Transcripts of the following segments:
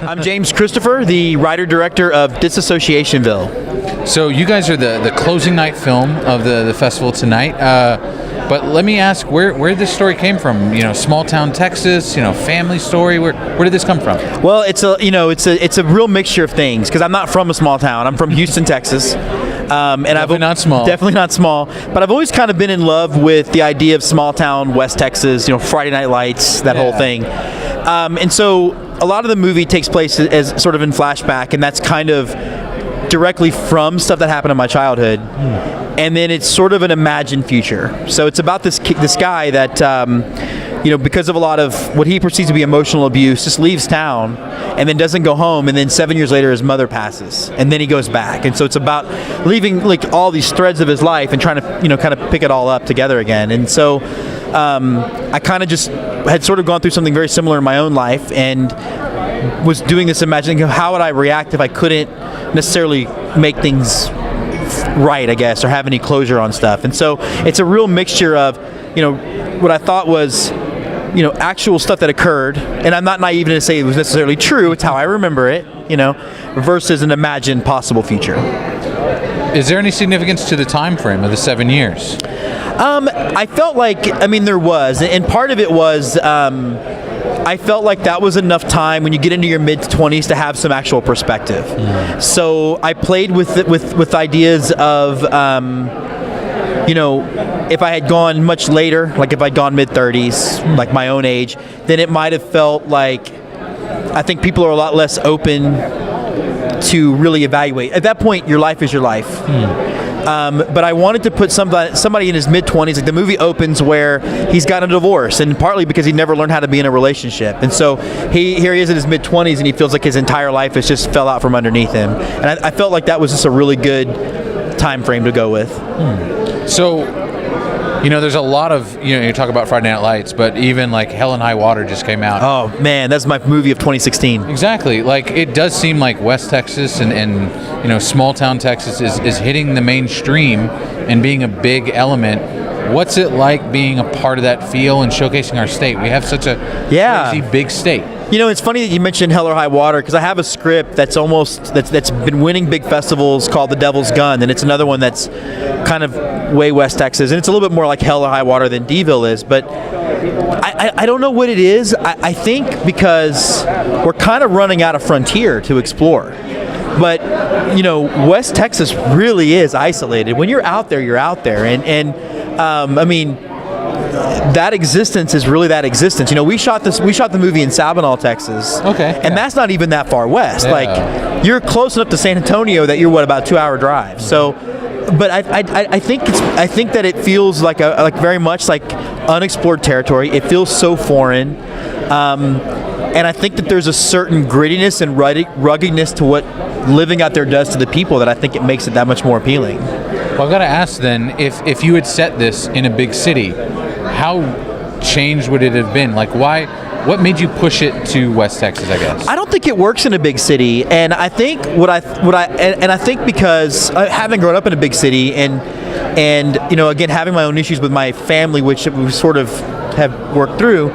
I'm James Christopher, the writer-director of DISASSOCIATIONVILLE. So you guys are the closing night film of the festival tonight. But let me ask, where this story came from? You know, small town Texas. You know, family story. Where did this come from? Well, it's a real mixture of things because I'm not from a small town. I'm from Houston, Texas. Definitely not small. Definitely not small. But I've always kind of been in love with the idea of small town West Texas. You know, Friday Night Lights, that whole thing. And so a lot of the movie takes place as sort of in flashback, and that's kind of directly from stuff that happened in my childhood. And then it's sort of an imagined future. So it's about this guy that, because of a lot of what he perceives to be emotional abuse, just leaves town and then doesn't go home. And then 7 years later, his mother passes, and then he goes back. And so it's about leaving like all these threads of his life and trying to, kind of pick it all up together again. And so I kind of just had sort of gone through something very similar in my own life and was doing this imagining how would I react if I couldn't necessarily make things right, I guess, or have any closure on stuff. And so it's a real mixture of, what I thought was, actual stuff that occurred, and I'm not naive to say it was necessarily true, it's how I remember it, versus an imagined possible future. Is there any significance to the time frame of the 7 years? I felt like, there was, and part of it was, I felt like that was enough time when you get into your mid-20s to have some actual perspective. So I played with ideas of, if I had gone much later, like if I'd gone mid-30s, like my own age, then it might have felt like I think people are a lot less open to really evaluate. At that point, your life is your life. But I wanted to put somebody in his mid-20s, like the movie opens where he's gotten a divorce, and partly because he never learned how to be in a relationship. And so here he is in his mid-20s, and he feels like his entire life has just fell out from underneath him. And I felt like that was just a really good time frame to go with. So, there's a lot of, you talk about Friday Night Lights, but even like Hell and High Water just came out. Oh, man, that's my movie of 2016. Exactly. Like, it does seem like West Texas and small town Texas is hitting the mainstream and being a big element. What's it like being a part of that feel and showcasing our state? We have such a crazy big state. It's funny that you mentioned Hell or High Water because I have a script that's been winning big festivals called The Devil's Gun, and it's another one that's kind of way West Texas, and it's a little bit more like Hell or High Water than D-ville is, but I don't know what it is. I think because we're kind of running out of frontier to explore. But, West Texas really is isolated. When you're out there, you're out there. And that existence is really that existence. We shot the movie in Sabinal, Texas. Okay. And that's not even that far west. Yeah. Like, you're close enough to San Antonio that you're about a 2-hour drive. So, but I think that it feels like very much like unexplored territory. It feels so foreign. And I think that there's a certain grittiness and ruggedness to what living out there does to the people that I think it makes it that much more appealing. Well, I've got to ask then, if you had set this in a big city, how changed would it have been? Like, what made you push it to West Texas, I guess? I don't think it works in a big city, and I think I think because having grown up in a big city and again having my own issues with my family, which we sort of have worked through,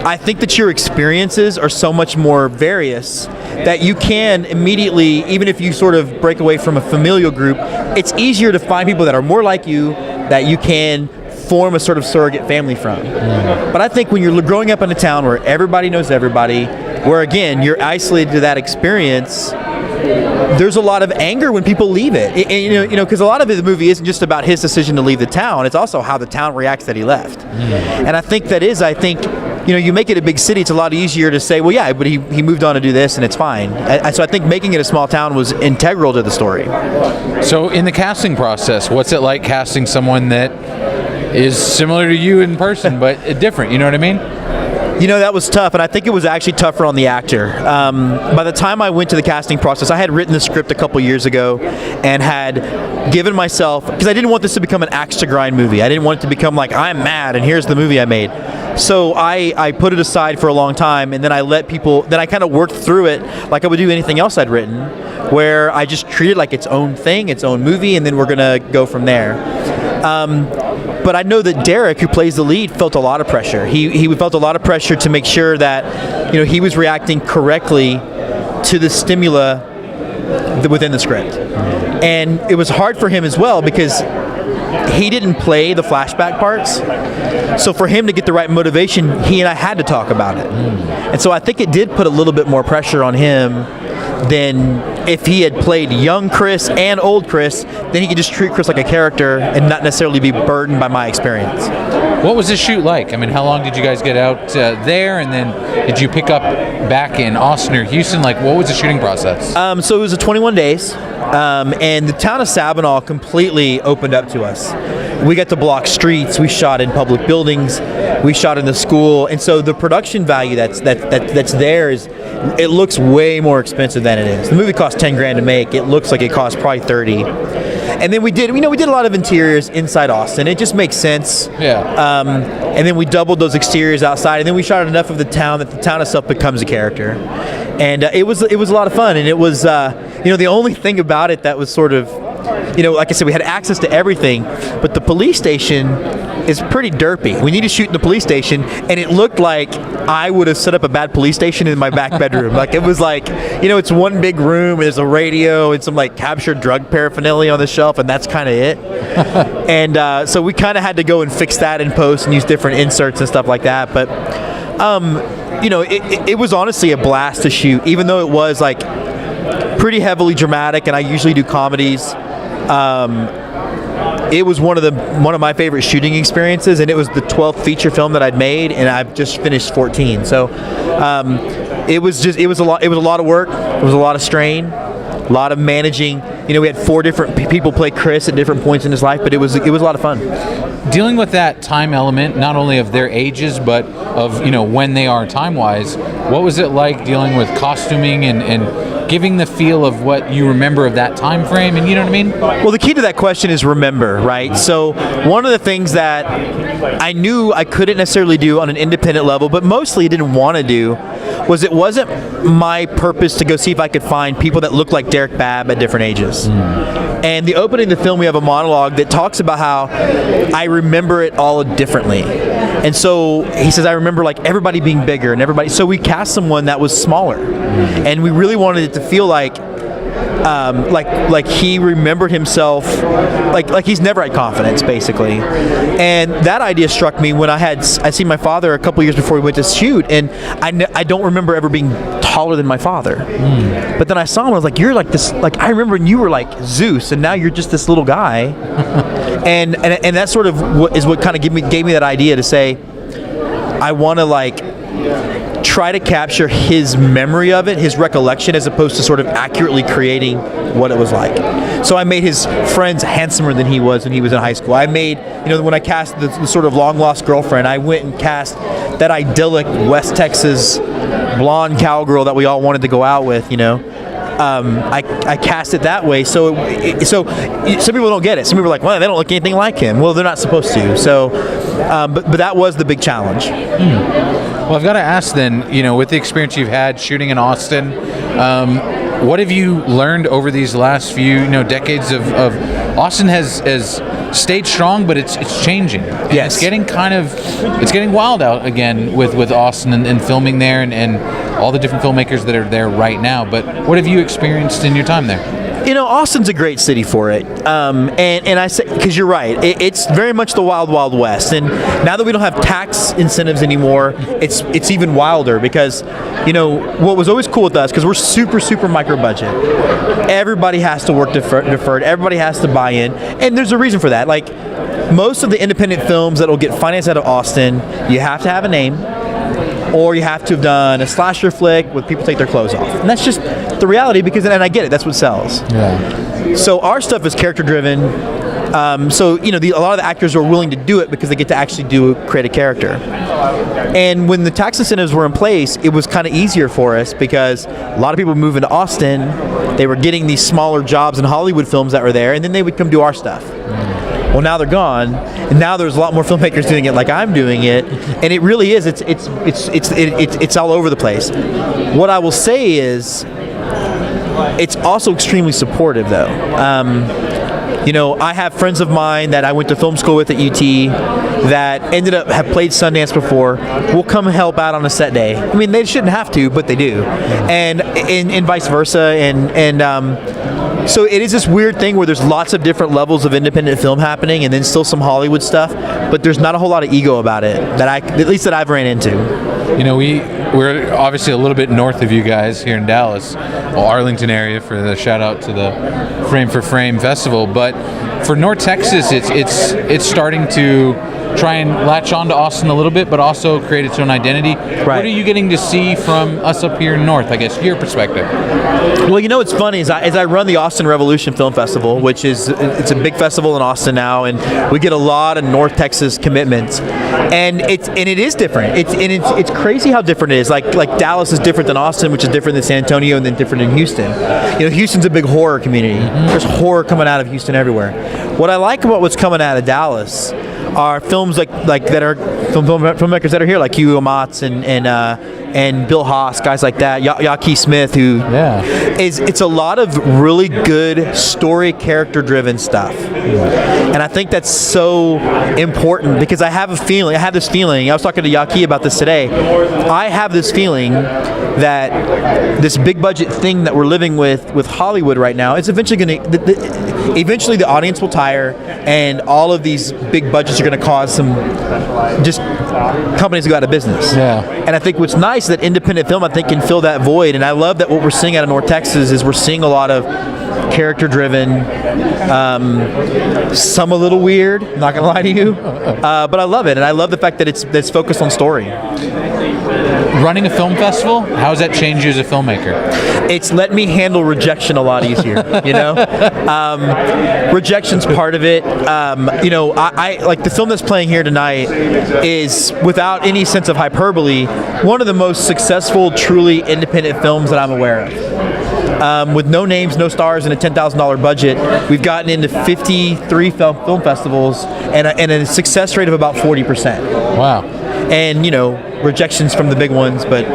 I think that your experiences are so much more various that you can immediately, even if you sort of break away from a familial group, it's easier to find people that are more like you that you can form a sort of surrogate family from. But I think when you're growing up in a town where everybody knows everybody, where again you're isolated to that experience, there's a lot of anger when people leave it. Because a lot of the movie isn't just about his decision to leave the town, it's also how the town reacts that he left. And I think you make it a big city, it's a lot easier to say, well, yeah, but he moved on to do this and it's fine. So I think making it a small town was integral to the story. So in the casting process, what's it like casting someone that is similar to you in person, but different, you know what I mean? That was tough, and I think it was actually tougher on the actor. By the time I went to the casting process, I had written the script a couple years ago and had given myself, because I didn't want this to become an axe to grind movie. I didn't want it to become like, I'm mad and here's the movie I made. So I put it aside for a long time, and then I kind of worked through it like I would do anything else I'd written, where I just treat it like its own thing, its own movie, and then we're going to go from there. But I know that Derek, who plays the lead, felt a lot of pressure. He felt a lot of pressure to make sure that he was reacting correctly to the stimuli within the script. And it was hard for him as well because he didn't play the flashback parts. So for him to get the right motivation, he and I had to talk about it. And so I think it did put a little bit more pressure on him than if he had played young Chris and old Chris. Then he could just treat Chris like a character and not necessarily be burdened by my experience. What was the shoot like? I mean, how long did you guys get out there, and then did you pick up back in Austin or Houston? Like, what was the shooting process? So it was 21 days, and the town of Sabinal completely opened up to us. We got to block streets. We shot in public buildings. We shot in the school, and so the production value that's there is, it looks way more expensive than it is. The movie cost $10,000 to make. It looks like it cost probably 30. And then we did a lot of interiors inside Austin. It just makes sense. Yeah. And then we doubled those exteriors outside, and then we shot enough of the town that the town itself becomes a character. And it was a lot of fun. And it was the only thing about it that was sort of, like I said, we had access to everything, but the police station is pretty derpy. We need to shoot in the police station, and it looked like I would have set up a bad police station in my back bedroom. Like, it was like, it's one big room, and there's a radio and some like captured drug paraphernalia on the shelf, and that's kind of it. And so we kind of had to go and fix that in post and use different inserts and stuff like that. But it was honestly a blast to shoot, even though it was like pretty heavily dramatic, and I usually do comedies. It was one of my favorite shooting experiences, and it was the 12th feature film that I'd made, and I've just finished 14. So it was a lot of work. It was a lot of strain, a lot of managing. We had 4 different people play Chris at different points in his life, but it was a lot of fun. Dealing with that time element, not only of their ages, but of when they are time-wise, what was it like dealing with costuming and giving the feel of what you remember of that time frame, and you know what I mean? Well, the key to that question is remember, right? So one of the things that I knew I couldn't necessarily do on an independent level, but mostly didn't want to do, was it wasn't my purpose to go see if I could find people that look like Derek Babb at different ages. And the opening of the film, we have a monologue that talks about how I remember it all differently. And so he says, I remember like everybody being bigger and everybody. So we cast someone that was smaller, and we really wanted it to feel like he remembered himself, like he's never had confidence, basically. And that idea struck me when I seen my father a couple years before we went to shoot, and I don't remember ever being taller than my father. But then I saw him, I was like, you're like this, like I remember when you were like Zeus, and now you're just this little guy. and that sort of is what kind of gave me that idea to say, I want to like try to capture his memory of it, his recollection, as opposed to sort of accurately creating what it was like. So I made his friends handsomer than he was when he was in high school. I made, when I cast the sort of long-lost girlfriend, I went and cast that idyllic West Texas blonde cowgirl that we all wanted to go out with, I cast it that way. So some people don't get it. Some people are like, well, they don't look anything like him. Well, they're not supposed to. So, but that was the big challenge. Well, I've got to ask then, with the experience you've had shooting in Austin, what have you learned over these last few, decades of Austin has stayed strong, but it's changing. And yes. It's getting wild out again with Austin and filming there and all the different filmmakers that are there right now. But what have you experienced in your time there? Austin's a great city for it, and I say, because you're right, it's very much the wild, wild west. And now that we don't have tax incentives anymore, it's even wilder because, what was always cool with us, because we're super, super micro budget. Everybody has to work deferred. Everybody has to buy in, and there's a reason for that. Like most of the independent films that will get financed out of Austin, you have to have a name, or you have to have done a slasher flick with people take their clothes off. And that's just the reality, and I get it, that's what sells. Yeah. So our stuff is character driven. So a lot of the actors are willing to do it because they get to actually create a character. And when the tax incentives were in place, it was kind of easier for us because a lot of people moving to Austin, they were getting these smaller jobs in Hollywood films that were there, and then they would come do our stuff. Well, now they're gone, and now there's a lot more filmmakers doing it like I'm doing it, and it really is. It's all over the place. What I will say is, it's also extremely supportive, though. I have friends of mine that I went to film school with at UT that ended up have played Sundance before will come help out on a set day. I mean, they shouldn't have to, but they do, and vice versa, and so it is this weird thing where there's lots of different levels of independent film happening, and then still some Hollywood stuff, but there's not a whole lot of ego about it at least that I've ran into. You know, we're obviously a little bit north of you guys here in Dallas, Arlington area, for the shout out to the Frame4Frame Festival. But for North Texas, it's starting to try and latch on to Austin a little bit, but also create its own identity. Right. What are you getting to see from us up here in North, I guess, your perspective? Well, you know what's funny is I run the Austin Revolution Film Festival, which it's a big festival in Austin now, and we get a lot of North Texas commitments, and it is different. It's crazy how different it is. Like Dallas is different than Austin, which is different than San Antonio, and then different in Houston. You know, Houston's a big horror community. There's horror coming out of Houston everywhere. What I like about what's coming out of Dallas are films like that are filmmakers that are here, like Hugo Motz and Bill Haas, guys like that, Yaki Smith, who it's a lot of really good story, character-driven stuff, and I think that's so important because I have this feeling. I was talking to Yaki about this today. I have this feeling that this big budget thing that we're living with Hollywood right now is eventually going to. Eventually, the audience will tire, and all of these big budgets are going to cause some just companies to go out of business. Yeah. And I think what's nice is that independent film, I think, can fill that void. And I love that what we're seeing out of North Texas is we're seeing a lot of character-driven, some a little weird. Not going to lie to you, but I love it, and I love the fact that it's focused on story. Running a film festival, how has that changed you as a filmmaker? It's let me handle rejection a lot easier, you know? Rejection's part of it. You know, I like the film that's playing here tonight is, without any sense of hyperbole, one of the most successful, truly independent films that I'm aware of. With no names, no stars, and a $10,000 budget, we've gotten into 53 film festivals and a success rate of about 40%. Wow. And, you know, rejections from the big ones, but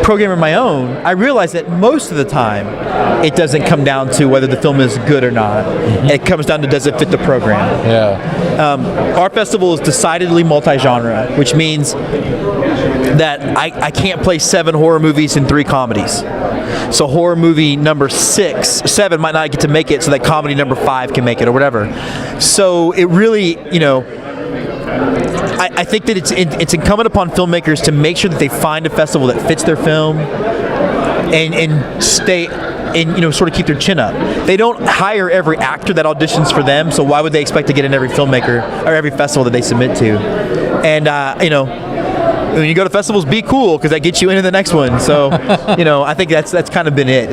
programming my own, I realize that most of the time it doesn't come down to whether the film is good or not. It comes down to, does it fit the program? Yeah. Our festival is decidedly multi-genre, which means that I can't play 7 horror movies and 3 comedies. So horror movie number 7 might not get to make it, so that comedy number 5 can make it, or whatever. So it really, you know, I think that it's incumbent upon filmmakers to make sure that they find a festival that fits their film and stay and, you know, sort of keep their chin up. They don't hire every actor that auditions for them, so why would they expect to get in every filmmaker or every festival that they submit to? And you know, when you go to festivals, be cool, because that gets you into the next one. So, you know, I think that's kind of been it.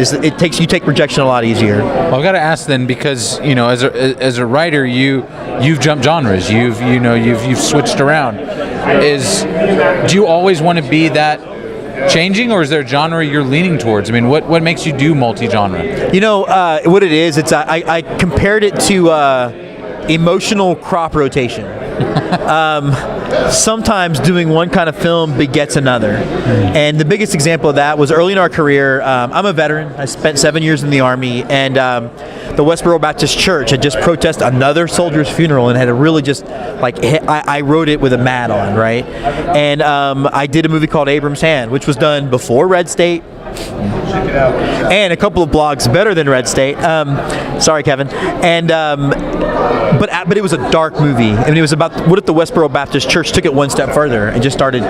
You take rejection a lot easier. Well, I've got to ask then, because, you know, as a writer, you've jumped genres. You've switched around. Do you always want to be that changing, or is there a genre you're leaning towards? I mean, what makes you do multi-genre? You know, what it is, I compared it to emotional crop rotation. Sometimes doing one kind of film begets another. And the biggest example of that was early in our career. I'm a veteran. I spent 7 years in the Army, and the Westboro Baptist Church had just protested another soldier's funeral and had a really just, like, I wrote it with a mat on, right? And I did a movie called Abram's Hand, which was done before Red State, and a couple of blogs better than Red State. Sorry, Kevin. And but it was a dark movie. I mean, it was about what if the Westboro Baptist Church took it one step further and just started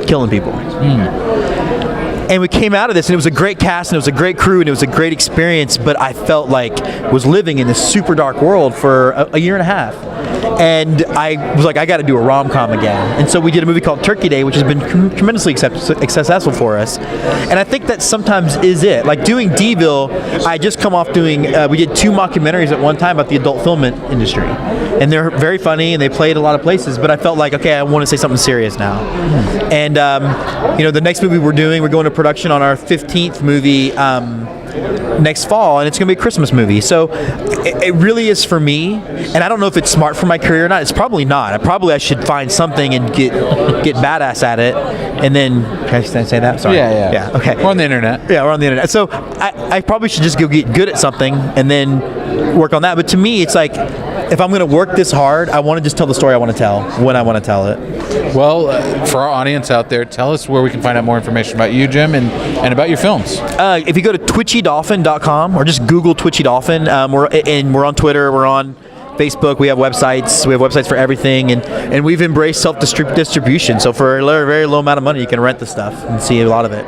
killing people. And we came out of this, and it was a great cast, and it was a great crew, and it was a great experience, but I felt like I was living in this super dark world for a year and a half. And I was like, I got to do a rom-com again. And so we did a movie called Turkey Day, which has been tremendously successful for us. And I think that sometimes is it. Like doing D-ville, I just come off doing, we did 2 mockumentaries at one time about the adult film industry. And they're very funny, and they played a lot of places, but I felt like, okay, I want to say something serious now. And, you know, the next movie we're going to production on our 15th movie next fall, and it's going to be a Christmas movie. So it really is for me, and I don't know if it's smart for my career or not. It's probably not. I should find something and get badass at it, and then, can I say that? Sorry. Yeah. Okay. We're on the internet. Yeah, we're on the internet. So I probably should just go get good at something and then work on that. But to me, it's like, if I'm going to work this hard, I want to just tell the story I want to tell when I want to tell it. Well, for our audience out there, tell us where we can find out more information about you, Jim, and about your films. If you go to twitchydolphin.com or just Google Twitchy Dolphin, we're on Twitter, we're on Facebook, we have websites for everything, and we've embraced self-distribution. So for a very low amount of money, you can rent the stuff and see a lot of it.